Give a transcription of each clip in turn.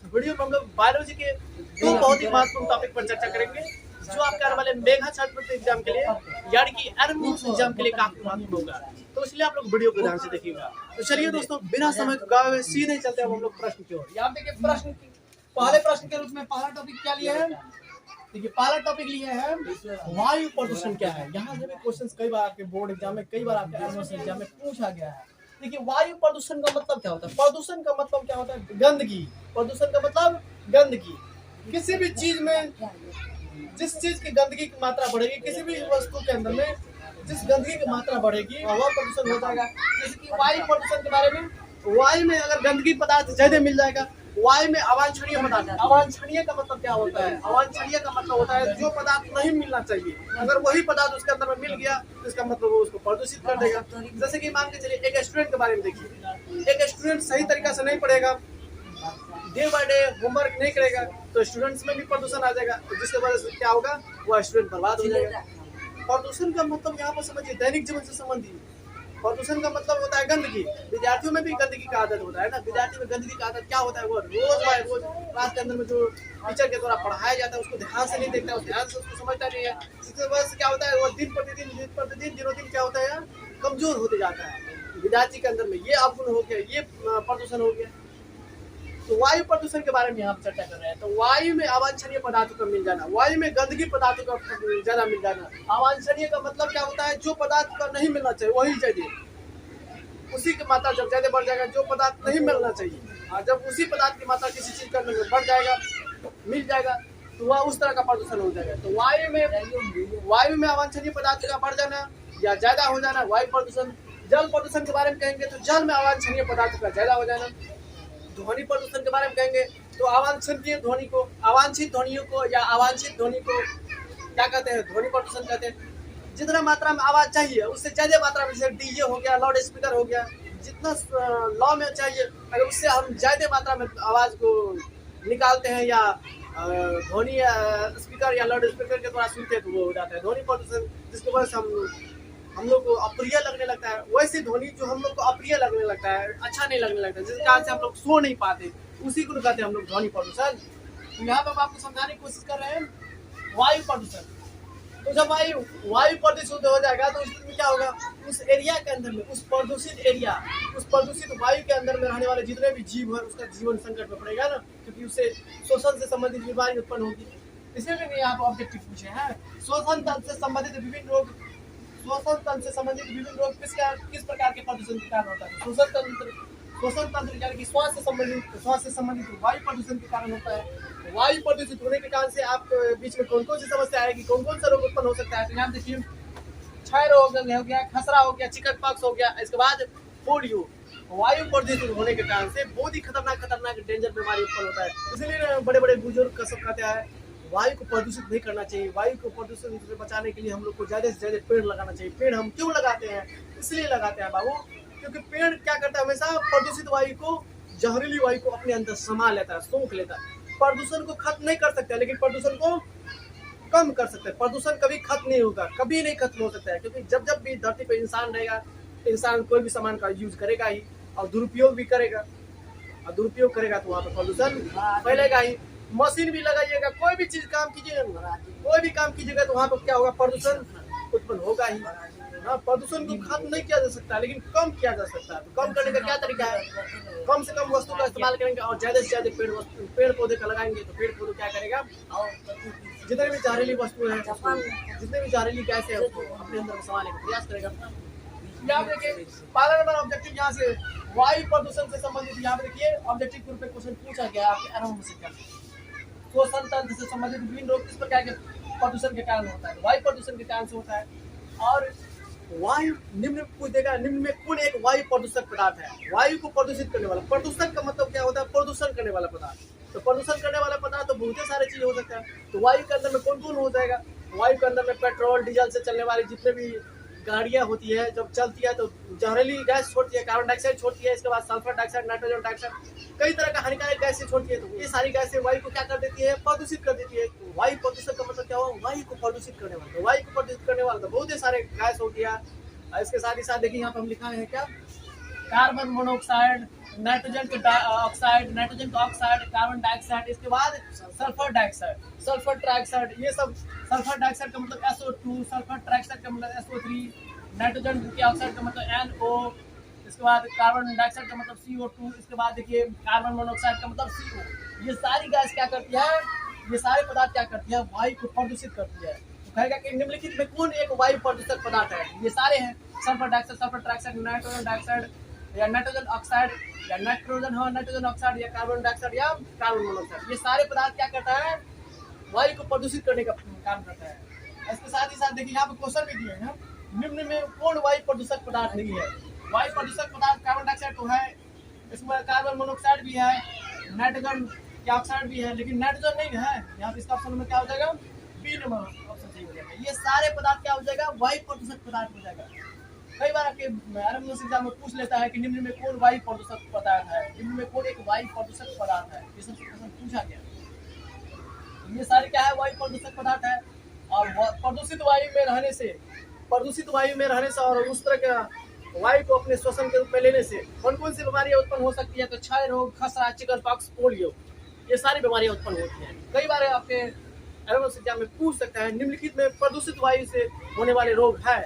Video में हम लोग बायोलॉजी के दो बहुत ही महत्वपूर्ण टॉपिक पर चर्चा करेंगे जो आपके आने वाले मेगा छात्रवृत्ति एग्जाम के लिए यानी कि एयरफोर्स एग्जाम के लिए काफी महत्वपूर्ण होगा। तो इसलिए आप लोग वीडियो को ध्यान से देखिएगा। तो चलिए दोस्तों, बिना समय गवाए हुए सीधे चलते हैं हम लोग प्रश्न की ओर। यहाँ देखिए प्रश्न, पहले प्रश्न के रूप में पहला टॉपिक क्या लिया है? देखिए पहला टॉपिक लिया है वायु प्रदूषण क्या है। यहाँ से भी क्वेश्चन कई बार आपके बोर्ड एग्जाम में, कई बार आपके एडवांस एग्जाम में पूछा गया है। देखिए वायु प्रदूषण का मतलब क्या होता है? प्रदूषण का मतलब क्या होता है? गंदगी। प्रदूषण का मतलब गंदगी। किसी भी चीज में जिस चीज की गंदगी की मात्रा बढ़ेगी, किसी भी वस्तु के अंदर में जिस गंदगी की मात्रा बढ़ेगी वह प्रदूषण हो जाएगा। जैसे कि वायु प्रदूषण के बारे में, वायु में अगर गंदगी पदार्थ ज्यादा मिल जाएगा, वायु में अवांछनीय पदार्थ। अवांछनीय का मतलब क्या होता है? अवांछनीय का मतलब होता है जो पदार्थ नहीं मिलना चाहिए, अगर वही पदार्थ उसके अंदर में मिल गया तो इसका मतलब वो उसको प्रदूषित कर देगा। जैसे कि मान के चलिए एक स्टूडेंट के बारे में देखिए, एक स्टूडेंट सही तरीका से नहीं पढ़ेगा, डे बाय डे होमवर्क नहीं करेगा तो स्टूडेंट्स में भी प्रदूषण आ जाएगा, तो जिसके वजह से क्या होगा, वो स्टूडेंट बर्बाद हो जाएगा। प्रदूषण का मतलब यहाँ पर समझिए दैनिक जीवन से संबंधित। प्रदूषण का मतलब होता है गंदगी। विद्यार्थियों में भी गंदगी का आदत होता है ना। विद्यार्थी में गंदगी का आदत क्या होता है? वो रोज बाय रोज क्लास के अंदर में जो टीचर के द्वारा पढ़ाया जाता है उसको ध्यान से नहीं देखता है, ध्यान से उसको समझता नहीं है। इसकी वजह से क्या होता है, वो दिन प्रतिदिन दिनों दिन क्या होता है, कमजोर होते जाता है। विद्यार्थी के अंदर में ये अवगुण हो गया, ये प्रदूषण हो गया। तो वायु प्रदूषण के बारे में हम चर्चा कर रहे हैं। तो वायु में अवांछनीय पदार्थों का मिल जाना, वायु में गंदगी पदार्थों का ज्यादा मिल जाना। अवांछनीय का मतलब क्या होता है? जो पदार्थ का नहीं मिलना चाहिए वही चाहिए, उसी की मात्रा जब ज्यादा बढ़ जाएगा, जो पदार्थ नहीं मिलना चाहिए, और जब उसी पदार्थ की मात्रा किसी चीज का बढ़ जाएगा, मिल जाएगा, तो वह उस तरह का प्रदूषण हो जाएगा। तो वायु में अवांछनीय पदार्थ का बढ़ जाना या ज्यादा हो जाना वायु प्रदूषण। जल प्रदूषण के बारे में कहेंगे तो जल में अवांछनीय पदार्थ का ज्यादा हो जाना। ध्वनि प्रदूषण के बारे में कहेंगे तो अवांछनीय ध्वनि को, अवांछित ध्वनियों को या अवांछित ध्वनि को क्या कहते हैं? ध्वनि प्रदूषण कहते हैं। जितना मात्रा में आवाज चाहिए उससे ज्यादा मात्रा में, जैसे डीजे हो गया, लाउड स्पीकर हो गया, जितना लॉ में चाहिए अगर उससे हम ज्यादा मात्रा में आवाज को निकालते हैं या ध्वनि स्पीकर या लाउड स्पीकर के द्वारा सुनते हैं तो वो हो जाता है ध्वनि प्रदूषण, जिसके वजह से हम लोग को अप्रिय लगने लगता है। वैसी ध्वनि जो हम लोग को अप्रिय लगने लगता है, अच्छा नहीं लगने लगता है, जिस कारण से हम लोग सो नहीं पाते, उसी को कहते हैं हम लोग ध्वनि प्रदूषण। तो यहाँ पर हम आपको समझाने की कोशिश कर रहे हैं वायु प्रदूषण। तो जब वायु प्रदूषित हो जाएगा तो उसमें क्या होगा, उस एरिया के अंदर में, उस प्रदूषित एरिया, उस प्रदूषित वायु के अंदर में रहने वाले जितने भी जीव है उसका जीवन संकट में पड़ेगा ना, क्योंकि उससे श्वसन से संबंधित बीमारी उत्पन्न होगी। इसलिए भी यहाँ पर ऑब्जेक्टिव पूछे हैं, श्वसन तंत्र से संबंधित विभिन्न रोग, श्वसन तंत्र से संबंधित विभिन्न रोग किस प्रकार के प्रदूषण के कारण होता है? श्वसन तंत्र यानी कि श्वास से संबंधित वायु प्रदूषण के कारण होता है। वायु प्रदूषित होने के कारण से आप बीच में कौन कौन सी समस्या आएगी, कौन कौन सा रोग उत्पन्न हो सकता है? तो यहाँ देखिए क्षय रोग हो गया, खसरा हो गया, चिकन पॉक्स हो गया, इसके बाद पोलियो। वायु प्रदूषित होने के कारण से बहुत ही खतरनाक डेंजर बीमारी उत्पन्न होता है। इसलिए बड़े बड़े बुजुर्ग का सब कहते हैं वायु को प्रदूषित नहीं करना चाहिए। वायु को प्रदूषण से बचाने के लिए हम लोग को ज्यादा से ज्यादा पेड़ लगाना चाहिए। पेड़ हम क्यों लगाते हैं? इसलिए लगाते हैं बाबू, क्योंकि पेड़ क्या करता है, हमेशा प्रदूषित वायु को, जहरीली वायु को अपने अंदर समा लेता है, सोख लेता है। प्रदूषण को खत्म नहीं कर सकता लेकिन प्रदूषण को कम कर सकते हैं। प्रदूषण कभी खत्म नहीं होगा, कभी नहीं खत्म हो सकता है, क्योंकि जब जब भी धरती पर इंसान रहेगा, इंसान कोई भी सामान का यूज करेगा ही और दुरुपयोग भी करेगा, और दुरुपयोग करेगा तो वहाँ पर प्रदूषण फैलेगा ही। मशीन भी लगाइएगा, कोई भी चीज काम कीजिएगा, कोई भी काम कीजिएगा तो वहाँ पर क्या होगा, प्रदूषण उत्पन्न होगा ही। हाँ, प्रदूषण को खत्म नहीं किया जा सकता लेकिन कम किया जा सकता है। तो कम करने का क्या तरीका है? कम से कम वस्तु का इस्तेमाल करेंगे और ज्यादा से ज्यादा पेड़ पौधे का लगाएंगे। तो पेड़ पौधे क्या करेगा, जितने भी जहरीली वस्तु है, जितने भी जहरीली गैस है उसको अपने अंदर समाने का प्रयास करेगा। यहाँ देखिए पहला नंबर ऑब्जेक्टिव यहाँ से वायु प्रदूषण से संबंधित, यहाँ पे देखिए ऑब्जेक्टिव के रूप में क्वेश्चन पूछा गया आपके आरंभ से क्या, श्वसन तंत्र से संबंधित विभिन्न रोग किस प्रकार के प्रदूषण के कारण होता है? वायु प्रदूषण के कारण से होता है। और वायु निम्न पूछ देगा, निम्न में कौन एक वायु प्रदूषक पदार्थ है? वायु को प्रदूषित करने वाला। प्रदूषक का मतलब क्या होता है? प्रदूषण करने वाला पदार्थ। तो प्रदूषण करने वाला पदार्थ तो बहुत सारे चीज हो सकता है। तो वायु के अंदर में कौन कौन हो जाएगा? वायु के अंदर में पेट्रोल डीजल से चलने वाली जितने भी गाड़ियाँ होती है, जब चलती है तो जहरीली गैस छोड़ती है, कार्बन डाइऑक्साइड छोड़ती है, इसके बाद सल्फर डाइऑक्साइड, नाइट्रोजन डाइऑक्साइड, कई तरह का हानिकारक गैसें छोड़ती है। तो ये सारी गैसें वायु को क्या कर देती है? प्रदूषित कर देती है। तो वायु प्रदूषण का मतलब क्या हुआ? वायु को प्रदूषित करने वाला। तो वायु को प्रदूषित करने वाला तो बहुत ही सारे गैस हो गया। इसके साथ ही साथ देखिए यहाँ पर हम लिखा है क्या, कार्बन मोनोऑक्साइड, नाइट्रोजन का ऑक्साइड, नाइट्रोजन का ऑक्साइड, कार्बन डाइऑक्साइड, इसके बाद सल्फर डाइऑक्साइड, सल्फर ट्राइऑक्साइड, ये सब सल्फर डाइऑक्साइड का मतलब SO2, सल्फर ट्राइऑक्साइड का मतलब SO3, नाइट्रोजन के ऑक्साइड का मतलब NO, इसके बाद कार्बन डाइऑक्साइड का मतलब CO2, इसके बाद देखिए कार्बन मोनोऑक्साइड का मतलब CO। ये सारी गैस क्या करती है, ये सारे पदार्थ क्या करती है, वायु को प्रदूषित करती है। तो कहेगा कि निम्नलिखित में कौन एक वायु प्रदूषक पदार्थ है, ये सारे हैं, sulphur dioxide, sulphur trioxide, nitrogen dioxide या नाइट्रोजन ऑक्साइड या नाइट्रोजन ऑक्साइड या कार्बन डाइऑक्साइड या कार्बन मोनोऑक्साइड, ये सारे पदार्थ क्या करता है, वायु को प्रदूषित करने का काम करता है। इसके साथ ही साथ देखिए यहाँ पे क्वेश्चन भी दिए हैं, निम्न में कौन वायु प्रदूषक पदार्थ नहीं है। वायु प्रदूषक पदार्थ कार्बन डाइऑक्साइड तो है, इसमें कार्बन मोनोऑक्साइड भी है, नाइट्रोजन ऑक्साइड भी है, लेकिन नाइट्रोजन नहीं है। यहाँ पे इसका ऑप्शन में क्या हो जाएगा, बी नंबर ऑप्शन सही हो जाएगा। ये सारे पदार्थ क्या हो जाएगा, वायु प्रदूषक पदार्थ हो जाएगा। कई बार आपके एग्जाम में पूछ लेता है कि निम्न में कौन वायु प्रदूषक पदार्थ है, निम्न में कौन एक वायु प्रदूषक पदार्थ है, ये सब क्वेश्चन पूछा गया। ये सारे क्या है, वायु प्रदूषक पदार्थ है। और प्रदूषित वायु में रहने से, प्रदूषित वायु में रहने से और उस तरह का वायु को अपने श्वसन के रूप में लेने से कौन कौन सी बीमारियां उत्पन्न हो सकती है, तो क्षय रोग, खसरा, चिकन पॉक्स, पोलियो, ये सारी बीमारियां उत्पन्न होती हैं। कई बार आपके एग्जाम में पूछ सकता है निम्नलिखित में प्रदूषित वायु से होने वाले रोग है,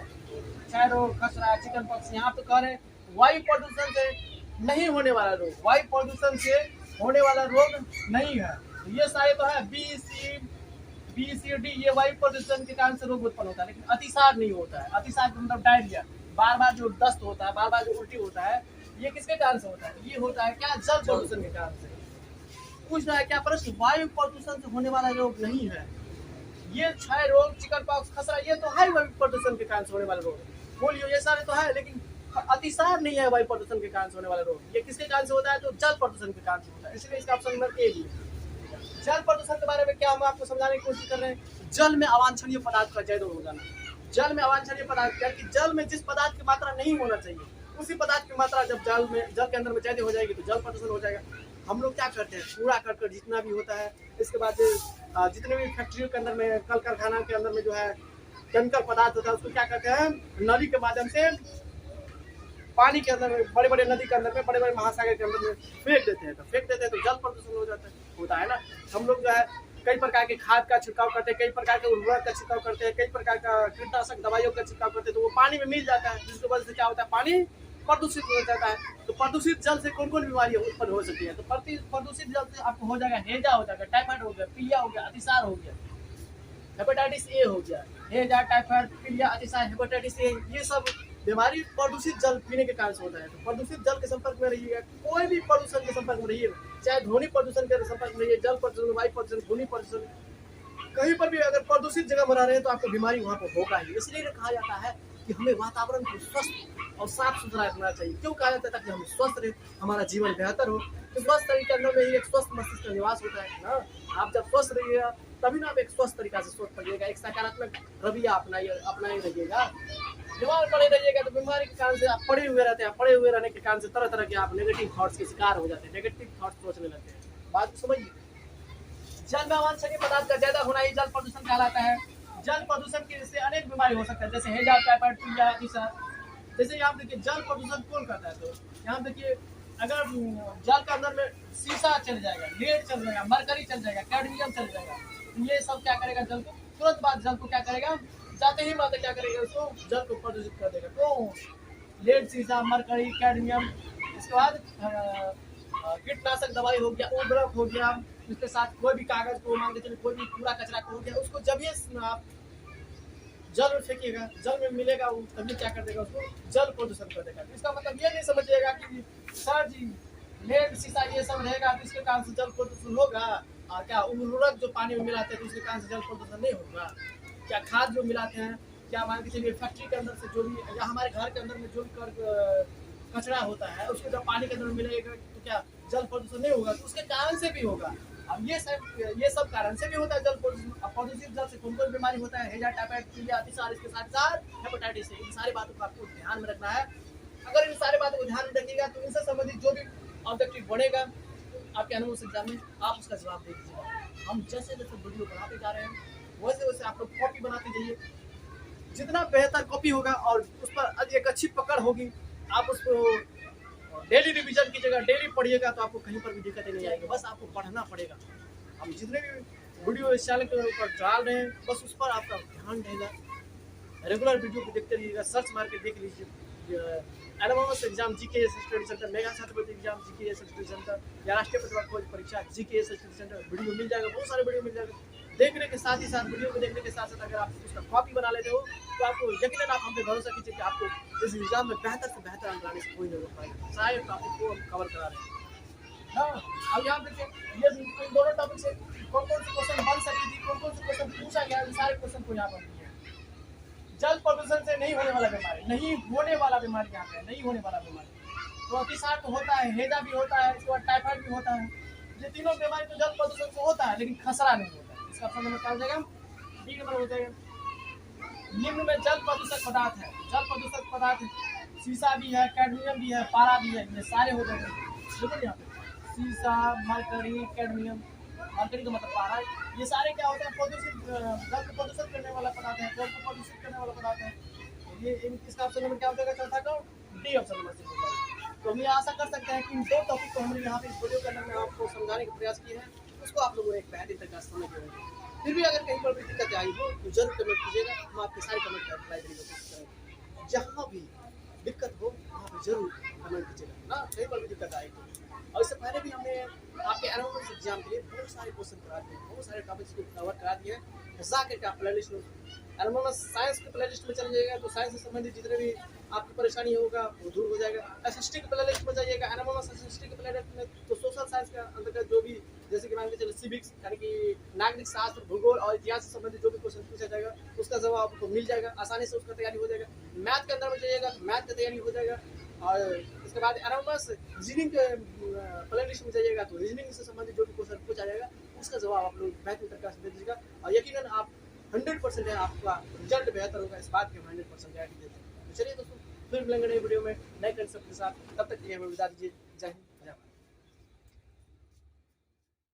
क्षय रोग, खसरा, चिकन पॉक्स। यहाँ तो कह रहे हैं वायु प्रदूषण से नहीं होने वाला रोग, वायु प्रदूषण से होने वाला रोग नहीं है। ये सारे तो है बी सी डी, ये वायु प्रदूषण के कारण से रोग उत्पन्न होता है, लेकिन अतिसार नहीं होता है। अतिसार मतलब डायरिया, बार बार जो दस्त होता है, बार बार जो उल्टी होता है, ये किसके कारण से होता है, ये होता है क्या, जल प्रदूषण के कारण से। पूछ रहा है क्या प्रश्न, वायु प्रदूषण से होने वाला रोग नहीं है। ये क्षय रोग, चिकन पॉक्स, खसरा, ये तो है वायु प्रदूषण के कारण से होने वाला रोग। पोलियो, ये सारे तो है, लेकिन अतिसार नहीं है वायु प्रदूषण के कारण से होने वाला रोग। ये किसके कारण से होता है, तो जल प्रदूषण के कारण से होता है। इसलिए इसका ऑप्शन नंबर ए भी। जल प्रदूषण के बारे में क्या हम आपको समझाने की कोशिश कर रहे हैं, जल में अवांछनीय पदार्थ का जैद हो जाना। जल में अवांछनीय पदार्थ क्या, कि जल में जिस पदार्थ की मात्रा नहीं होना चाहिए, उसी पदार्थ की मात्रा जब जल के अंदर में ज्यादा हो जाएगी तो जल प्रदूषण हो जाएगा। हम लोग क्या करते हैं, कूड़ा करकट जितना भी होता है, इसके बाद जितने भी फैक्ट्रियों के अंदर में, कल कारखाना के अंदर में जो है केमिकल पदार्थ होता है, उसको क्या करते हैं, नली के माध्यम से पानी के अंदर में, बड़े बड़े नदी के अंदर में, बड़े बड़े महासागर के अंदर में फेंक देते हैं। तो फेंक देते हैं तो जल प्रदूषण हो जाता होता है ना। हम लोग जो है कई प्रकार के खाद का छिड़काव करते हैं, कई प्रकार के उर्वरक का छिड़काव करते हैं, कई प्रकार का कीटनाशक दवाइयों का छिड़काव करते हैं, तो वो पानी में मिल जाता है, जिसकी वजह से क्या होता है, पानी प्रदूषित हो जाता है। तो प्रदूषित जल से कौन कौन बीमारियां उत्पन्न हो सकती है, तो प्रदूषित जल से आपको हो जाएगा हैजा हो जाएगा, टाइफाइड हो गया, पीलिया हो गया, अतिसार हो गया, हेपेटाइटिस ए हो गया, हैजा, टाइफाइड, पीलिया, अतिसार, हेपेटाइटिस ए, ये सब बीमारी प्रदूषित जल पीने के कारण से होता है। तो प्रदूषित जल के संपर्क में रहिएगा, कोई भी प्रदूषण के संपर्क में रहिए, चाहे ध्वनि प्रदूषण के संपर्क में रहिए, जल प्रदूषण, वायु प्रदूषण, ध्वनि प्रदूषण, कहीं पर भी अगर प्रदूषित जगह में रह रहे हैं तो आपको बीमारी वहाँ पर होगा ही। इसलिए कहा जाता है कि हमें वातावरण को स्वस्थ और साफ सुथरा रखना चाहिए। क्यों कहा जाता है, ताकि हम स्वस्थ रहे, हमारा जीवन बेहतर हो। तो स्वस्थ तरीके अंदर में ही एक स्वस्थ मस्तिष्क का निवास होता है ना। आप जब स्वस्थ रहिएगा तभी ना आप एक स्वस्थ तरीका से सोच पाइएगा, एक सकारात्मक रवैया अपनाए रहिएगा। बीमार पड़े रहिएगा तो बीमारी के कारण से आप पड़े हुए रहते हैं, पड़े हुए रहने के कारण से तरह तरह के आप नेगेटिव थॉट्स के शिकार हो जाते हैं, नेगेटिव थॉट्स सोचने लगते हैं। बात को समझिए, जल में अवांछनीय पदार्थ का ज्यादा होना ही जल प्रदूषण कहलाता है। जल प्रदूषण की से अनेक बीमारी हो सकता है, जैसे हैजा, टाइफाइड, पीलिया, अतिसार। जैसे यहाँ देखिए जल प्रदूषण कौन करता है, तो यहाँ देखिए अगर जल के अंदर में शीशा चल जाएगा, लेड चल जाएगा, मरकरी चल जाएगा, कैडमियम चल जाएगा, तो ये सब क्या करेगा, जल को तुरंत बाद जल को क्या करेगा, जाते ही मात्र क्या करेगा, उसको जल को प्रदूषित कर देगा। तो लेड, शीशा, मरकरी, कैडमियम, इसके बाद कीटनाशक दवाई हो गया, उर्वरक हो गया, उसके साथ कोई भी कागज को मान के चलिए, कोई भी कूड़ा कचरा को हो गया, उसको जब ये आप जल में फेंकिएगा, जल में मिलेगा, वो तभी क्या कर देगा, उसको जल प्रदूषण कर देगा। तो इसका मतलब ये नहीं समझिएगा कि सर जी लेड, शीशा ये सब रहेगा तो इसके कारण से जल प्रदूषण होगा, और क्या उर्वरक जो पानी में मिलाते हैं तो उसके कारण से जल प्रदूषण नहीं होगा, क्या खाद जो मिलाते हैं, क्या मान के चलिए फैक्ट्री के अंदर से जो भी, या हमारे घर के अंदर में जो भी कचरा होता है उसको जब पानी के अंदर में मिलेगा तो क्या जल प्रदूषण नहीं होगा, तो उसके कारण से भी होगा। अब ये सब कारण से भी होता है जल प्रदूषण। प्रदूषित जल से कौन कौन बीमारी होता है, हैजा, टाइफाइड, पीलिया, अतिसार, इसके साथ साथ हेपेटाइटिस। इन सारी बातों को आपको ध्यान में रखना है। अगर इन सारी बातों को ध्यान में रखिएगा तो इनसे संबंधित जो भी ऑब्जेक्टिव बनेगा आपके एनुअल एग्जाम में, आप उसका जवाब दे दीजिएगा। हम जैसे जैसे वीडियो बनाते जा रहे हैं वैसे वैसे आप लोग कॉपी बनाते जाइए। जितना बेहतर कॉपी होगा और उस पर एक अच्छी पकड़ होगी, आप उसको डेली रिवीजन कीजिएगा, डेली पढ़िएगा, तो आपको कहीं पर भी दिक्कत नहीं आएगी। बस आपको पढ़ना पड़ेगा। हम जितने भी वीडियो इस चैनल के ऊपर डाल रहे हैं, बस उस पर आपका ध्यान रहेगा। रेगुलर वीडियो को देखते रहिएगा, सर्च मार के देख लीजिए। Anonymous exam GK study centre, mega छात्रवृत्ति एग्जाम जीके स्टडी सेंटर, या राष्ट्रीय प्रतिभा खोज परीक्षा जीके स्टडी सेंटर वीडियो मिल जाएगा, बहुत सारे वीडियो मिल जाएगा। देखने के साथ ही साथ, वीडियो को देखने के साथ साथ अगर आप उसका कॉपी बना लेते हो, तो आपको यकीनन आप हम पे भरोसा कीजिए कि आपको इस एग्जाम में बेहतर से बेहतर अंक लाने से कोई नहीं रोक पाएगा। सारे टॉपिक को हम कवर करा रहे हैं। हाँ, अब यहाँ देखिए, ये इन दोनों टॉपिक से कौन कौन से क्वेश्चन बन सकती थी, कौन कौन से क्वेश्चन पूछा गया, सारे क्वेश्चन को यहाँ पर दिए। जल प्रदूषण से नहीं होने वाला बीमारी, नहीं होने वाला बीमारी यहाँ पे नहीं होने वाला बीमारी। तो अतिसार तो होता है, हैजा भी होता है, इसके बाद टाइफाइड भी होता है। ये तीनों बीमारी तो जल प्रदूषण से होता है, लेकिन खसरा नहीं होता है। इसका ऑप्शन नंबर क्या हो जाएगा? बी नंबर हो जाएगा। निम्न में जल प्रदूषक पदार्थ है, जल प्रदूषक पदार्थ शीशा भी है, कैडमियम भी है, पारा भी है, ये सारे हो जाएंगे। देखो यहाँ पे शीशा, मरकरी, कैडमियम, मरकरी का मतलब पारा, ये सारे क्या होते हैं? प्रदूषित, जल को प्रदूषित करने वाला पदार्थ है, जल को प्रदूषित करने वाला पदार्थ है। ये इसका ऑप्शन नंबर क्या हो जाएगा? चौथा का डी ऑप्शन नंबर से हो जाएगा। तो हम ये आशा कर सकते हैं कि इन दो टॉपिक को हमने यहाँ पे इस वीडियो के अंदर में आपको समझाने का प्रयास किया है, उसको आप लोगों ने एक बेहतरीन तरीके से समझ गए। फिर भी अगर कहीं पर भी दिक्कत आई हो तो जरूर कमेंट कीजिएगा, हम आपके सारे कमेंट का रिप्लाई देने की कोशिश करेंगे। जहाँ भी दिक्कत हो वहाँ पर जरूर कमेंट कीजिएगा ना, कहीं पर भी दिक्कत आएगी। और इससे पहले भी हमने आपके एनोमस एग्जाम के लिए बहुत सारे क्वेश्चन करा दिए, बहुत सारे टॉपिक्स को कवर करा दिए हैं। जाकर के आप प्ले लिस्ट में एनोमस साइंस के प्ले लिस्ट में चले जाइएगा, तो साइंस से संबंधित जितने भी आपकी परेशानी होगा वो दूर हो जाएगा। एसएसटी के प्ले लिस्ट में जाइएगा, एनोमस एसएसटी के प्ले लिस्ट में तो सोशल साइंस के अंतर्गत जो भी, जैसे कि मान लीजिए चलो सिविक्स यानी कि नागरिक शास्त्र, भूगोल और इतिहास से संबंधित जो भी क्वेश्चन पूछा जाएगा उसका जवाब आपको मिल जाएगा, आसानी से उसका तैयारी हो जाएगा। मैथ के अंदर में जाइएगा तो मैथ की तैयारी हो जाएगा। और इसके बाद एनोमस रीजनिंग के प्ले लिस्ट में जाइएगा तो रीजनिंग से संबंधित जो भी क्वेश्चन पूछा जाएगा उसका जवाब आप लोग बेहतर तरीके से दे दीजिएगा, और यकीनन आप 100% है आपका रिजल्ट बेहतर होगा, इस बात की 100% गारंटी देते हैं। तो चलिए दोस्तों, फिर मिलेंगे नई वीडियो में नए कंसेप्ट के साथ, तब तक के लिए हमें विदा दीजिए। जय हिंद।